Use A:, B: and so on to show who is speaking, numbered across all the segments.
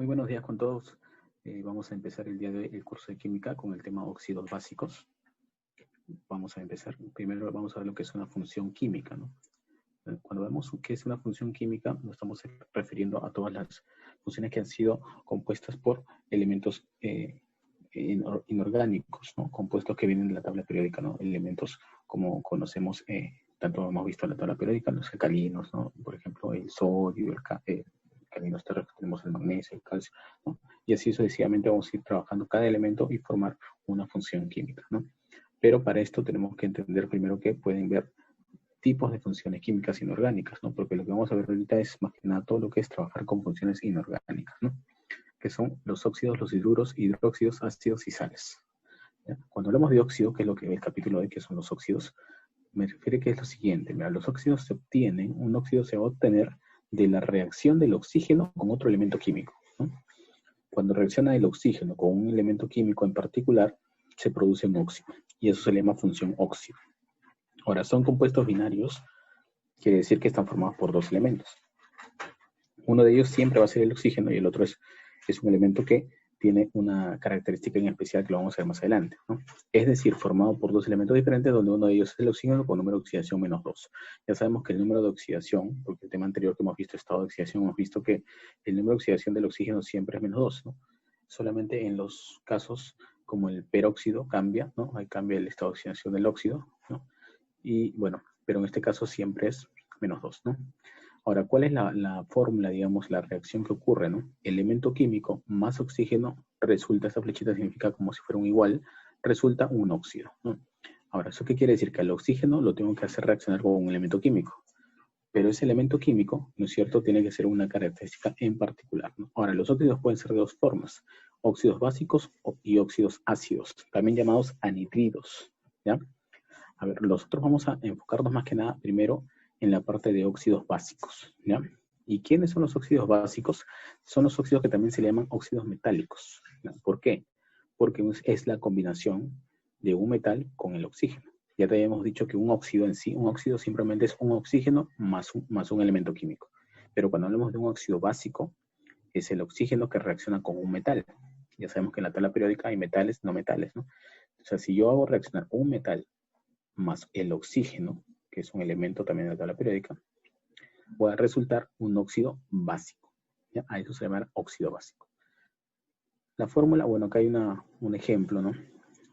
A: Muy buenos días con todos. Vamos a empezar el día de hoy el curso de química con el tema óxidos básicos. Vamos a empezar. Primero vamos a ver lo que es una función química, ¿no? Cuando vemos qué es una función química, nos estamos refiriendo a todas las funciones que han sido compuestas por elementos inorgánicos, ¿no? Compuestos que vienen de la tabla periódica, ¿no? Elementos como conocemos, tanto hemos visto en la tabla periódica, los alcalinos, ¿no? Por ejemplo, el sodio, alcalinos terrestres, tenemos el magnesio, el calcio, ¿no? Y así sucesivamente vamos a ir trabajando cada elemento y formar una función química, ¿no? Pero para esto tenemos que entender primero que pueden ver tipos de funciones químicas inorgánicas, ¿no? Porque lo que vamos a ver ahorita es más que nada todo lo que es trabajar con funciones inorgánicas, ¿no? Que son los óxidos, los hidruros, hidróxidos, ácidos y sales. ¿Ya? Cuando hablamos de óxido, que es lo que ve el capítulo de que son los óxidos, me refiere que es lo siguiente. Mira, los óxidos se obtienen, un óxido se va a obtener de la reacción del oxígeno con otro elemento químico, ¿no? Cuando reacciona el oxígeno con un elemento químico en particular, se produce un óxido. Y eso se le llama función óxido. Ahora, son compuestos binarios, quiere decir que están formados por dos elementos. Uno de ellos siempre va a ser el oxígeno y el otro es un elemento que tiene una característica en especial que lo vamos a ver más adelante, ¿no? Es decir, formado por dos elementos diferentes donde uno de ellos es el oxígeno con número de oxidación -2. Ya sabemos que el número de oxidación, porque el tema anterior que hemos visto, estado de oxidación, hemos visto que el número de oxidación del oxígeno siempre es -2, ¿no? Solamente en los casos como el peróxido cambia, ¿no? Ahí cambia el estado de oxidación del óxido, ¿no? Y bueno, pero en este caso siempre es -2, ¿no? Ahora, ¿cuál es la fórmula, digamos, la reacción que ocurre, ¿no? Elemento químico más oxígeno resulta, esta flechita significa como si fuera un igual, resulta un óxido, ¿no? Ahora, ¿eso qué quiere decir? Que al oxígeno lo tengo que hacer reaccionar con un elemento químico. Pero ese elemento químico, ¿no es cierto?, tiene que ser una característica en particular, ¿no? Ahora, los óxidos pueden ser de dos formas, óxidos básicos y óxidos ácidos, también llamados anhidridos, ¿ya? A ver, nosotros vamos a enfocarnos más que nada primero en la parte de óxidos básicos, ¿ya? ¿Y quiénes son los óxidos básicos? Son los óxidos que también se le llaman óxidos metálicos, ¿ya? ¿Por qué? Porque es la combinación de un metal con el oxígeno. Ya te habíamos dicho que un óxido en sí, un óxido simplemente es un oxígeno más un elemento químico. Pero cuando hablamos de un óxido básico, es el oxígeno que reacciona con un metal. Ya sabemos que en la tabla periódica hay metales, no metales, ¿no? O sea, si yo hago reaccionar un metal más el oxígeno, que es un elemento también de la tabla periódica, va a resultar un óxido básico. ¿Ya? A eso se llama óxido básico. La fórmula, bueno, acá hay un ejemplo, ¿no?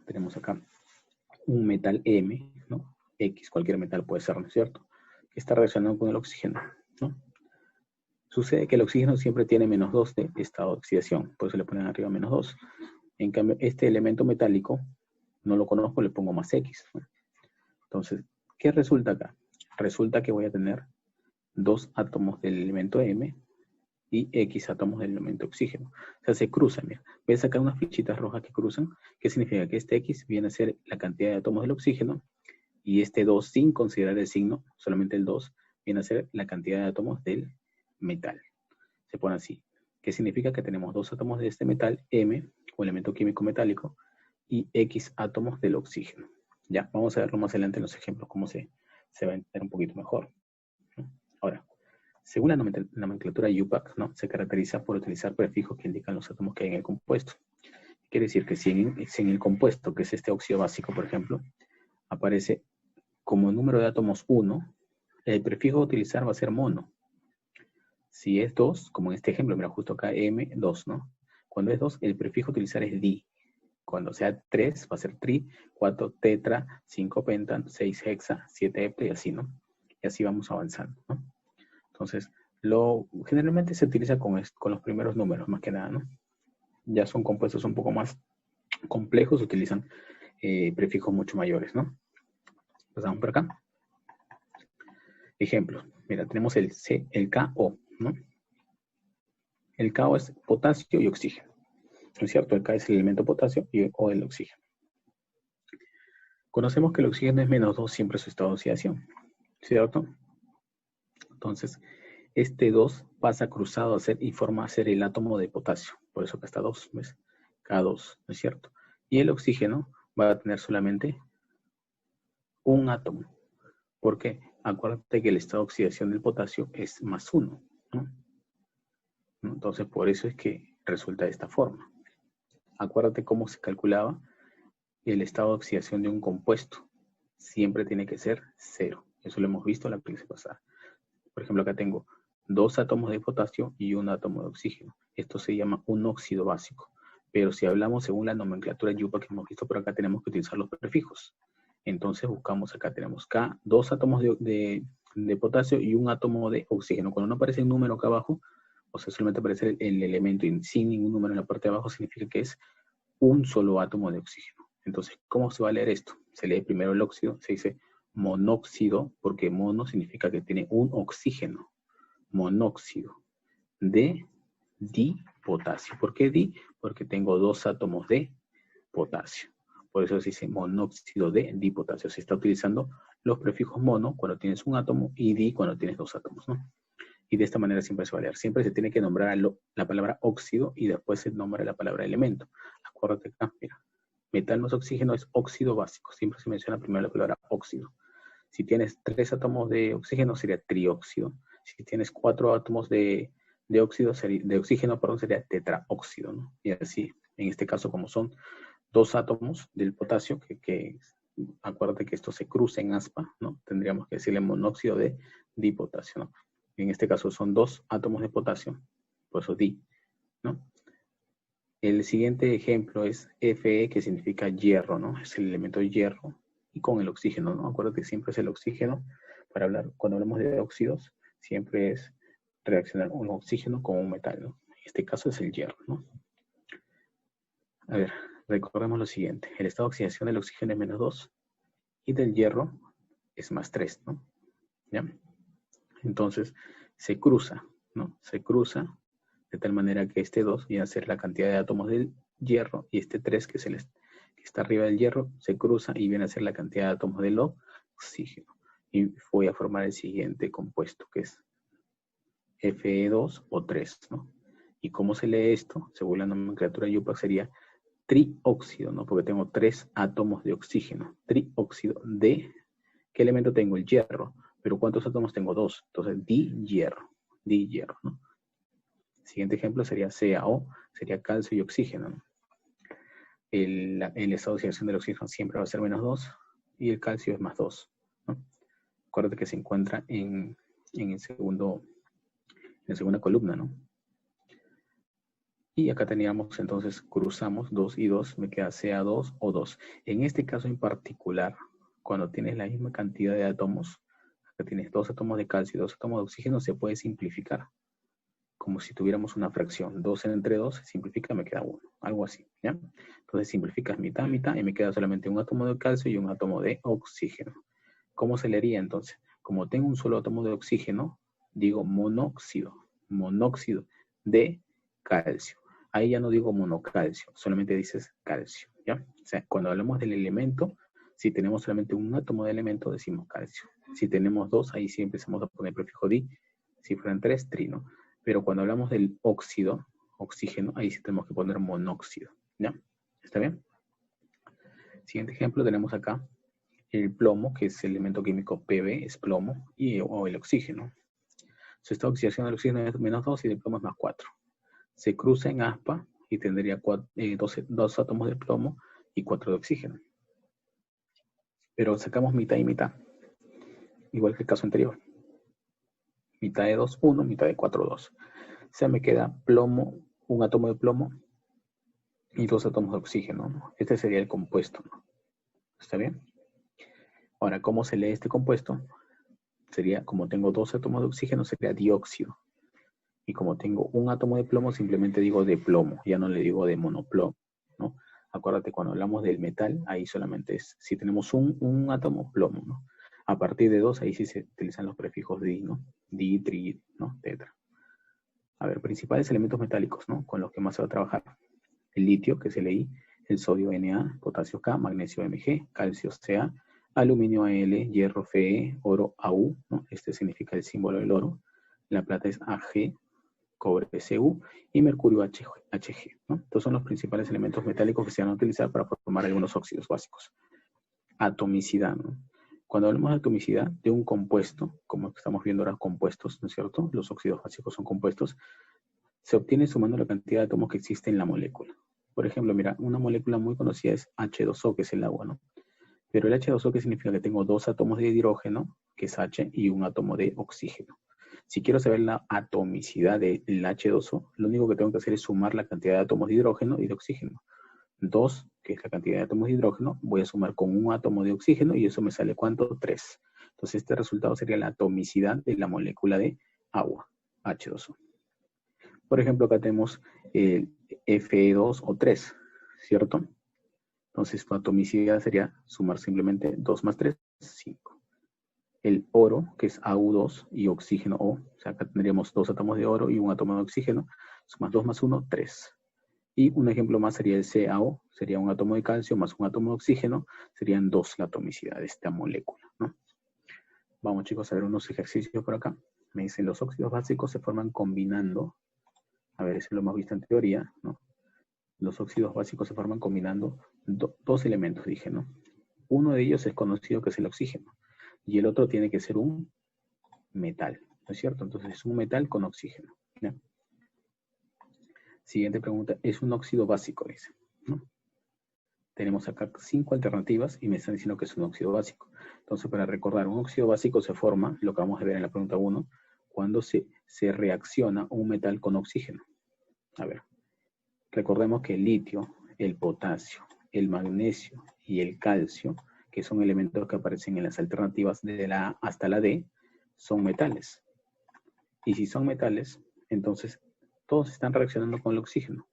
A: Tenemos acá un metal M, ¿no? X, cualquier metal puede ser, ¿no es cierto? Que está reaccionando con el oxígeno, ¿no? Sucede que el oxígeno siempre tiene -2 de estado de oxidación, por eso le ponen arriba -2. En cambio, este elemento metálico, no lo conozco, le pongo +X, ¿no? Entonces, ¿qué resulta acá? Resulta que voy a tener 2 átomos del elemento M y X átomos del elemento oxígeno. O sea, se cruzan, mira. ¿Ves acá unas flechitas rojas que cruzan? ¿Qué significa? Que este X viene a ser la cantidad de átomos del oxígeno y este 2, sin considerar el signo, solamente el 2, viene a ser la cantidad de átomos del metal. Se pone así. ¿Qué significa? Que tenemos 2 átomos de este metal, M, o elemento químico metálico, y X átomos del oxígeno. Ya, vamos a verlo más adelante en los ejemplos, cómo se va a entender un poquito mejor. Ahora, según la nomenclatura UPAC, ¿no? Se caracteriza por utilizar prefijos que indican los átomos que hay en el compuesto. Quiere decir que si en el compuesto, que es este óxido básico, por ejemplo, aparece como número de átomos 1, el prefijo a utilizar va a ser mono. Si es 2, como en este ejemplo, mira, justo acá M2, ¿no? Cuando es 2, el prefijo a utilizar es di. Cuando sea 3, va a ser tri, 4 tetra, 5 penta, 6 hexa, 7 hepta y así, ¿no? Y así vamos avanzando, ¿no? Entonces, generalmente se utiliza con los primeros números, más que nada, ¿no? Ya son compuestos un poco más complejos, utilizan prefijos mucho mayores, ¿no? Pasamos por acá. Ejemplo, mira, tenemos el KO, ¿no? El KO es potasio y oxígeno, ¿no es cierto? El K es el elemento potasio o el oxígeno. Conocemos que el oxígeno es -2 siempre su estado de oxidación, ¿cierto? Entonces, este 2 pasa cruzado a ser y forma a ser el átomo de potasio. Por eso acá está 2, ¿ves? K2, ¿no es cierto? Y el oxígeno va a tener solamente un átomo. Porque acuérdate que el estado de oxidación del potasio es +1, ¿no? Entonces, por eso es que resulta de esta forma. Acuérdate cómo se calculaba el estado de oxidación de un compuesto. Siempre tiene que ser 0. Eso lo hemos visto en la clase pasada. Por ejemplo, acá tengo 2 átomos de potasio y 1 átomo de oxígeno. Esto se llama un óxido básico. Pero si hablamos según la nomenclatura Yupa que hemos visto por acá, tenemos que utilizar los prefijos. Entonces buscamos acá, tenemos K, 2 átomos de potasio y 1 átomo de oxígeno. Cuando no aparece el número acá abajo, o sea, solamente aparece el elemento y sin ningún número en la parte de abajo, significa que es un solo átomo de oxígeno. Entonces, ¿cómo se va a leer esto? Se lee primero el óxido, se dice monóxido, porque mono significa que tiene un oxígeno. Monóxido de dipotasio. ¿Por qué di? Porque tengo 2 átomos de potasio. Por eso se dice monóxido de dipotasio. Se está utilizando los prefijos mono cuando tienes un átomo y di cuando tienes 2 átomos, ¿no? Y de esta manera siempre se va a leer. Siempre se tiene que nombrar la palabra óxido y después se nombra la palabra elemento. Acuérdate acá, mira. Metal más oxígeno es óxido básico. Siempre se menciona primero la palabra óxido. Si tienes 3 átomos de oxígeno, sería trióxido. Si tienes 4 átomos de oxígeno, sería tetraóxido, ¿no? Y así, en este caso, como son 2 átomos del potasio, acuérdate que esto se cruza en aspa, ¿no? Tendríamos que decirle monóxido de dipotasio, ¿no? En este caso son 2 átomos de potasio, por eso di, ¿no? El siguiente ejemplo es Fe, que significa hierro, ¿no? Es el elemento hierro, y con el oxígeno, ¿no? Acuérdate que siempre es el oxígeno, cuando hablamos de óxidos, siempre es reaccionar un oxígeno con un metal, ¿no? En este caso es el hierro, ¿no? A ver, recordemos lo siguiente. El estado de oxidación del oxígeno es -2 y del hierro es +3, ¿no? ¿Ya? Entonces, se cruza, ¿no? Se cruza de tal manera que este 2 viene a ser la cantidad de átomos del hierro y este 3, que está arriba del hierro, se cruza y viene a ser la cantidad de átomos del oxígeno. Y voy a formar el siguiente compuesto, que es Fe2 o 3, ¿no? ¿Y cómo se lee esto? Según la nomenclatura Yupac sería trióxido, ¿no? Porque tengo 3 átomos de oxígeno. Trióxido de... ¿Qué elemento tengo? El hierro. Pero ¿cuántos átomos tengo? 2. Entonces, dihierro, ¿no? Siguiente ejemplo sería CaO, sería calcio y oxígeno, ¿no? El estado de oxidación del oxígeno siempre va a ser -2 y el calcio es +2, ¿no? Acuérdate que se encuentra en la segunda columna, ¿no? Y acá teníamos, entonces, cruzamos 2 y 2, me queda Ca2 o 2. En este caso en particular, cuando tienes la misma cantidad de átomos, acá tienes 2 átomos de calcio y 2 átomos de oxígeno, se puede simplificar. Como si tuviéramos una fracción. 2 entre 2 se simplifica, me queda 1. Algo así, ¿ya? Entonces simplificas mitad, mitad, y me queda solamente un átomo de calcio y un átomo de oxígeno. ¿Cómo se leería entonces? Como tengo un solo átomo de oxígeno, digo monóxido. Monóxido de calcio. Ahí ya no digo monocalcio, solamente dices calcio, ¿ya? O sea, cuando hablamos del elemento, si tenemos solamente un átomo de elemento, decimos calcio. Si tenemos 2, ahí sí empezamos a poner prefijo di. Si fueran 3, trino. Pero cuando hablamos del óxido, oxígeno, ahí sí tenemos que poner monóxido, ¿ya? ¿Está bien? Siguiente ejemplo tenemos acá el plomo, que es el elemento químico Pb, es plomo, o el oxígeno. Su estado de oxidación del oxígeno es -2 y del plomo es +4. Se cruza en aspa y tendría 2 átomos de plomo y 4 de oxígeno. Pero sacamos mitad y mitad, igual que el caso anterior. Mitad de 2, 1, mitad de 4, 2. O sea, me queda plomo, un átomo de plomo y 2 átomos de oxígeno, ¿no? Este sería el compuesto, ¿no? ¿Está bien? Ahora, ¿cómo se lee este compuesto? Sería, como tengo 2 átomos de oxígeno, sería dióxido. Y como tengo un átomo de plomo, simplemente digo de plomo, ya no le digo de monoplomo, ¿no? Acuérdate, cuando hablamos del metal, ahí solamente es, si tenemos un átomo, plomo, ¿no? A partir de 2, ahí sí se utilizan los prefijos di, ¿no? Di, tri, ¿no? Tetra. A ver, principales elementos metálicos, ¿no? Con los que más se va a trabajar. El litio, que es el Li, el sodio Na, potasio K, magnesio Mg, calcio Ca, aluminio Al, hierro Fe, oro Au, ¿no? Este significa el símbolo del oro. La plata es Ag, cobre Cu y mercurio Hg, ¿no? Estos son los principales elementos metálicos que se van a utilizar para formar algunos óxidos básicos. Atomicidad, ¿no? Cuando hablamos de atomicidad de un compuesto, como estamos viendo ahora compuestos, ¿no es cierto? Los óxidos básicos son compuestos. se obtiene sumando la cantidad de átomos que existe en la molécula. Por ejemplo, mira, una molécula muy conocida es H2O, que es el agua, ¿no? Pero el H2O, ¿qué significa? Que tengo dos átomos de hidrógeno, que es H, y un átomo de oxígeno. Si quiero saber la atomicidad del H2O, lo único que tengo que hacer es sumar la cantidad de átomos de hidrógeno y de oxígeno. 2, que es la cantidad de átomos de hidrógeno, voy a sumar con un átomo de oxígeno y eso me sale ¿cuánto? 3. Entonces este resultado sería la atomicidad de la molécula de agua, H2O. Por ejemplo, acá tenemos el Fe2 o 3, ¿cierto? Entonces tu atomicidad sería sumar simplemente 2 más 3, 5. El oro, que es Au2 y oxígeno O, o sea, acá tendríamos dos átomos de oro y un átomo de oxígeno, sumas 2 más 1, 3. Y un ejemplo más sería el CaO, sería un átomo de calcio más un átomo de oxígeno, serían 2 la atomicidad de esta molécula, ¿no? Vamos chicos a ver unos ejercicios por acá. Me dicen los óxidos básicos se forman combinando, a ver, eso lo hemos visto en teoría, ¿no? Los óxidos básicos se forman combinando dos elementos, dije, ¿no? Uno de ellos es conocido que es el oxígeno, y el otro tiene que ser un metal, ¿no es cierto? Entonces es un metal con oxígeno, ¿ya? Siguiente pregunta, es un óxido básico, dice, ¿no? Tenemos acá 5 alternativas y me están diciendo que es un óxido básico. Entonces, para recordar, un óxido básico se forma, lo que vamos a ver en la pregunta 1, cuando se reacciona un metal con oxígeno. A ver, recordemos que el litio, el potasio, el magnesio y el calcio, que son elementos que aparecen en las alternativas de la A hasta la D, son metales. Y si son metales, entonces todos están reaccionando con el oxígeno.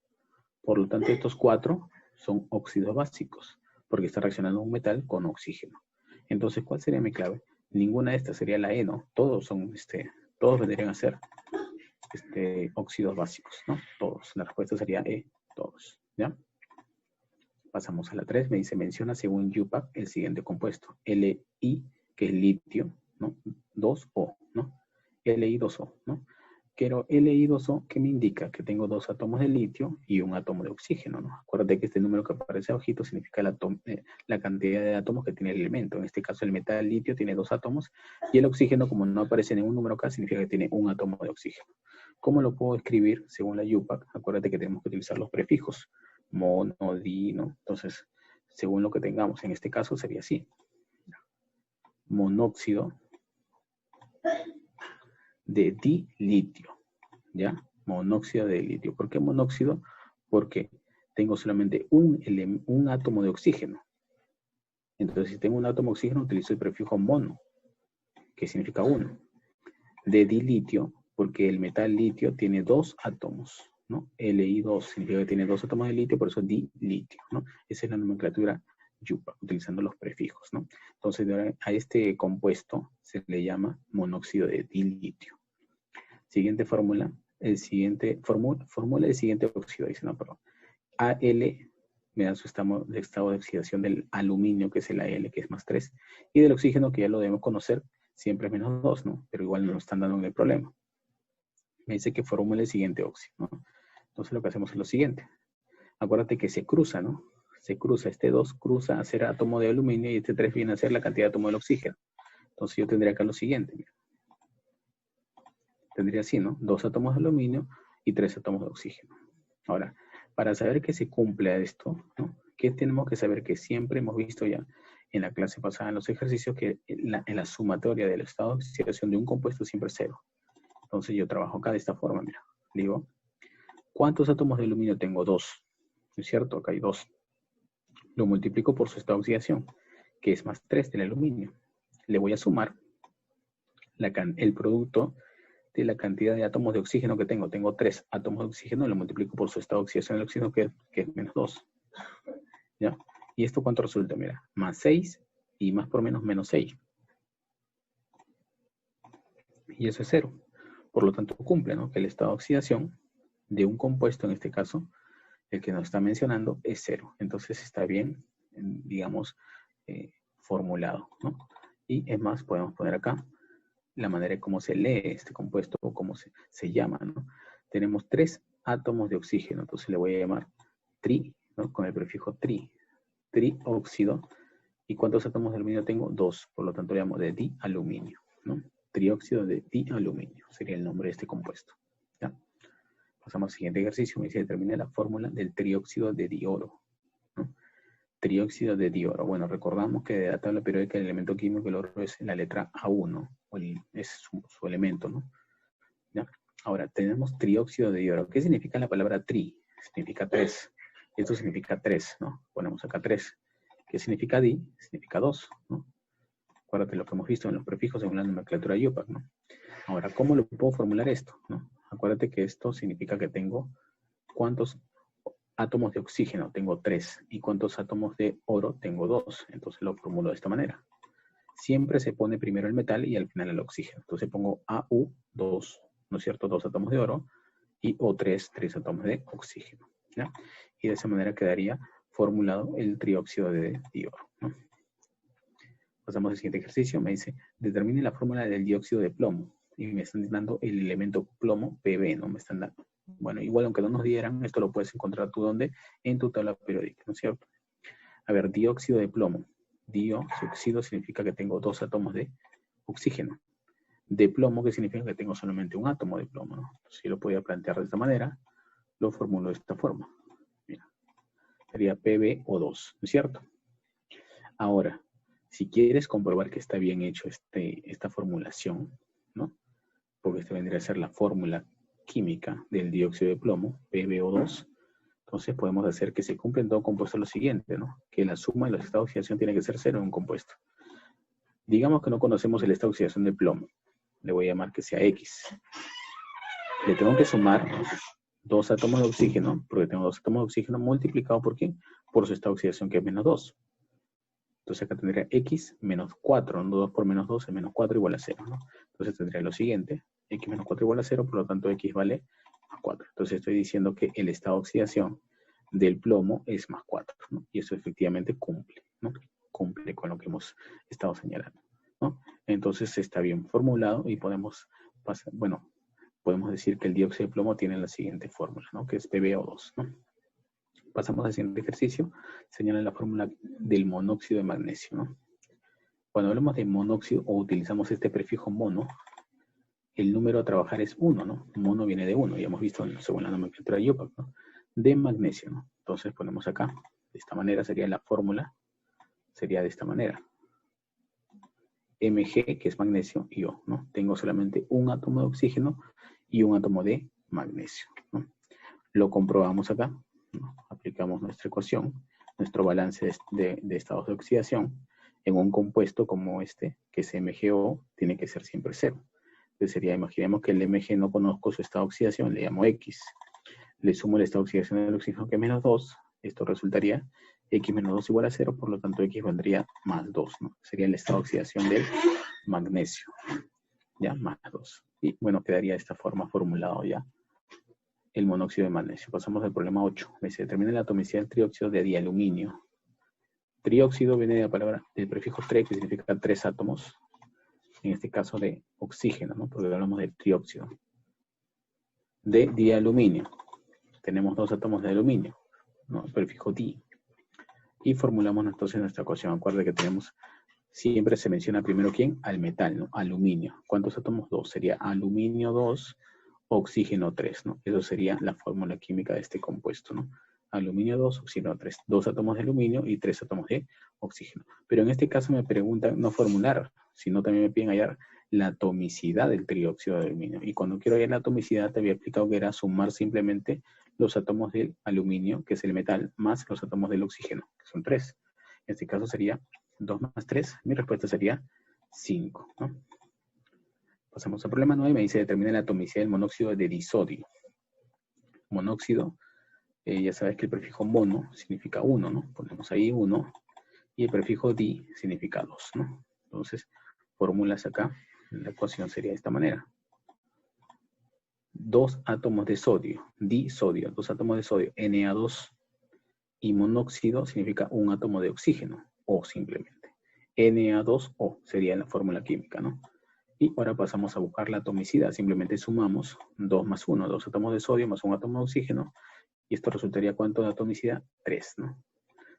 A: Por lo tanto, estos 4 son óxidos básicos, porque está reaccionando un metal con oxígeno. Entonces, ¿cuál sería mi clave? Ninguna de estas sería la E, ¿no? Todos son, todos vendrían a ser óxidos básicos, ¿no? Todos. La respuesta sería E, todos, ¿ya? Pasamos a la 3, me dice, menciona según UPAC el siguiente compuesto. Li, que es litio, ¿no? 2O, ¿no? Li2O, ¿no? Quiero Li2O, que me indica que tengo dos átomos de litio y un átomo de oxígeno, ¿no? Acuérdate que este número que aparece abajito significa la cantidad de átomos que tiene el elemento. En este caso, el metal litio tiene 2 átomos y el oxígeno, como no aparece ningún número acá, significa que tiene un átomo de oxígeno. ¿Cómo lo puedo escribir según la UPAC? Acuérdate que tenemos que utilizar los prefijos. Mono, di, ¿no? Entonces, según lo que tengamos, en este caso sería así. Monóxido de dilitio, ¿ya? Monóxido de litio. ¿Por qué monóxido? Porque tengo solamente un átomo de oxígeno. Entonces, si tengo un átomo de oxígeno, utilizo el prefijo mono, que significa 1. De dilitio, porque el metal litio tiene 2 átomos, ¿no? Li2 significa que tiene 2 átomos de litio, por eso dilitio, ¿no? Esa es la nomenclatura UPAC, utilizando los prefijos, ¿no? Entonces, a este compuesto se le llama monóxido de dilitio. Siguiente fórmula, formula el siguiente óxido, dice, no, perdón. Al me da su estado de oxidación del aluminio, que es el Al, que es más 3, y del oxígeno, que ya lo debemos conocer, siempre es menos 2, ¿no? Pero igual nos lo están dando en el problema. Me dice que formule el siguiente óxido, ¿no? Entonces lo que hacemos es lo siguiente. Acuérdate que se cruza, ¿no? Se cruza, este 2 cruza a ser átomo de aluminio y este 3 viene a ser la cantidad de átomo del oxígeno. Entonces yo tendría acá lo siguiente, mira. Tendría así, ¿no? 2 átomos de aluminio y 3 átomos de oxígeno. Ahora, para saber que se cumple esto, ¿no? ¿Qué tenemos que saber? Que siempre hemos visto ya en la clase pasada, en los ejercicios, que en la sumatoria del estado de oxidación de un compuesto siempre es 0. Entonces yo trabajo acá de esta forma, mira. Digo, ¿cuántos átomos de aluminio tengo? 2. ¿No es cierto? Acá hay 2. Lo multiplico por su estado de oxidación, que es más 3 del aluminio. Le voy a sumar el producto de la cantidad de átomos de oxígeno que tengo. Tengo 3 átomos de oxígeno, lo multiplico por su estado de oxidación del oxígeno, que es menos 2. ¿Ya? ¿Y esto cuánto resulta? Mira, más 6 y más por menos 6. Y eso es 0. Por lo tanto, cumple, ¿no? Que el estado de oxidación de un compuesto, en este caso, el que nos está mencionando, es 0. Entonces está bien, digamos, formulado, ¿no? Y es más, podemos poner acá la manera en cómo se lee este compuesto o cómo se llama, ¿no? Tenemos 3 átomos de oxígeno, entonces le voy a llamar tri, ¿no? Con el prefijo tri, trióxido. ¿Y cuántos átomos de aluminio tengo? 2, por lo tanto le llamo de dialuminio, ¿no? Trióxido de dialuminio sería el nombre de este compuesto, ¿ya? Pasamos al siguiente ejercicio. Me dice, determine la fórmula del trióxido de dioro, ¿no? Trióxido de dioro. Bueno, recordamos que de la tabla periódica el elemento químico del oro es la letra A1, es su elemento, ¿no? ¿Ya? Ahora, tenemos trióxido de dioro. ¿Qué significa la palabra tri? Significa 3. Esto significa 3, ¿no? Ponemos acá 3. ¿Qué significa di? Significa 2, ¿no? Acuérdate lo que hemos visto en los prefijos según la nomenclatura IUPAC, ¿no? Ahora, ¿cómo lo puedo formular esto? ¿No? Acuérdate que esto significa que tengo cuántos átomos de oxígeno, tengo 3, y cuántos átomos de oro, tengo 2. Entonces lo formulo de esta manera. Siempre se pone primero el metal y al final el oxígeno. Entonces pongo AU2, ¿no es cierto? 2 átomos de oro, y O3, 3 átomos de oxígeno, ¿ya? Y de esa manera quedaría formulado el trióxido de dioro, ¿no? Pasamos al siguiente ejercicio. Me dice, determine la fórmula del dióxido de plomo. Y me están dando el elemento plomo, Pb, ¿no? Me están dando. Bueno, igual aunque no nos dieran, esto lo puedes encontrar tú ¿dónde? En tu tabla periódica, ¿no es cierto? A ver, dióxido de plomo. Dióxido significa que tengo 2 átomos de oxígeno. De plomo, que significa que tengo solamente un átomo de plomo, ¿no? Entonces, si lo podía plantear de esta manera, lo formulo de esta forma. Mira, sería PbO2, ¿no es cierto? Ahora, si quieres comprobar que está bien hecho esta formulación, ¿no? Porque esta vendría a ser la fórmula química del dióxido de plomo, PbO2, entonces podemos hacer que se cumpla en todo compuesto lo siguiente, ¿no? Que la suma de los estados de oxidación tiene que ser 0 en un compuesto. Digamos que no conocemos el estado de oxidación del plomo. Le voy a llamar que sea X. Le tengo que sumar 2 átomos de oxígeno, porque tengo 2 átomos de oxígeno multiplicado por ¿qué? Por su estado de oxidación, que es menos 2. Entonces acá tendría X menos 4, ¿no? 2 por menos 2 es menos 4 igual a 0, ¿no? Entonces tendría lo siguiente, X menos 4 igual a 0, por lo tanto X vale más 4. Entonces estoy diciendo que el estado de oxidación del plomo es más 4, ¿no? Y eso efectivamente cumple, ¿no? Cumple con lo que hemos estado señalando, ¿no? Entonces está bien formulado y podemos pasar, bueno, podemos decir que el dióxido de plomo tiene la siguiente fórmula, ¿no? Que es PbO2, ¿no? Pasamos al siguiente ejercicio. Señala la fórmula del monóxido de magnesio, ¿no? Cuando hablamos de monóxido o utilizamos este prefijo mono, el número a trabajar es 1, ¿no? Mono viene de 1, ya hemos visto según la nomenclatura de IUPAC, ¿no? De magnesio, ¿no? Entonces ponemos acá, de esta manera sería la fórmula, sería de esta manera. Mg, que es magnesio, y O, ¿no? Tengo solamente un átomo de oxígeno y un átomo de magnesio, ¿no? Lo comprobamos acá, ¿no? Aplicamos nuestra ecuación, nuestro balance de estados de oxidación en un compuesto como este, que es MgO, tiene que ser siempre 0. Entonces sería, imaginemos que el Mg no conozco su estado de oxidación, le llamo X. Le sumo el estado de oxidación del oxígeno, que es menos 2. Esto resultaría X menos 2 igual a 0, por lo tanto X valdría más 2, ¿no? Sería el estado de oxidación del magnesio, ¿ya? Más 2. Y bueno, quedaría de esta forma formulado ya el monóxido de magnesio. Pasamos al problema 8. Me dice, determina la atomicidad del trióxido de dialuminio. Trióxido viene de la palabra, del prefijo 3, que significa 3 átomos. En este caso de oxígeno, ¿no? Porque hablamos de trióxido. De dialuminio. Tenemos 2 átomos de aluminio, ¿no? El prefijo di. Y formulamos entonces nuestra ecuación. Acuérdense que tenemos, siempre se menciona primero ¿quién? Al metal, ¿no? Aluminio. ¿Cuántos átomos? 2. Sería aluminio 2, oxígeno 3, ¿no? Eso sería la fórmula química de este compuesto, ¿no? Aluminio 2, oxígeno 3. 2 átomos de aluminio y 3 átomos de oxígeno. Pero en este caso me preguntan no formular, sino también me piden hallar la atomicidad del trióxido de aluminio. Y cuando quiero hallar la atomicidad, te había explicado que era sumar simplemente los átomos del aluminio, que es el metal, más los átomos del oxígeno, que son 3. En este caso sería 2 más 3. Mi respuesta sería 5, ¿no? Pasamos al problema 9. Me dice, determina la atomicidad del monóxido de disodio. Monóxido, ya sabes que el prefijo mono significa 1, ¿no? Ponemos ahí 1. Y el prefijo di significa 2, ¿no? Entonces, fórmulas acá. La ecuación sería de esta manera. 2 átomos de sodio, disodio, 2 átomos de sodio, Na2. Y monóxido significa un átomo de oxígeno, O simplemente. Na2O sería la fórmula química, ¿no? Y ahora pasamos a buscar la atomicidad. Simplemente sumamos 2 más 1, 2 átomos de sodio más un átomo de oxígeno. Y esto resultaría ¿cuánto de atomicidad? 3, ¿no?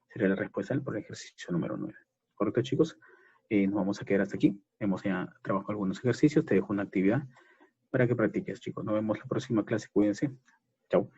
A: Sería la respuesta por el ejercicio número 9. ¿Correcto, chicos? Nos vamos a quedar hasta aquí. Hemos ya trabajado algunos ejercicios. Te dejo una actividad para que practiques, chicos. Nos vemos la próxima clase. Cuídense. Chao.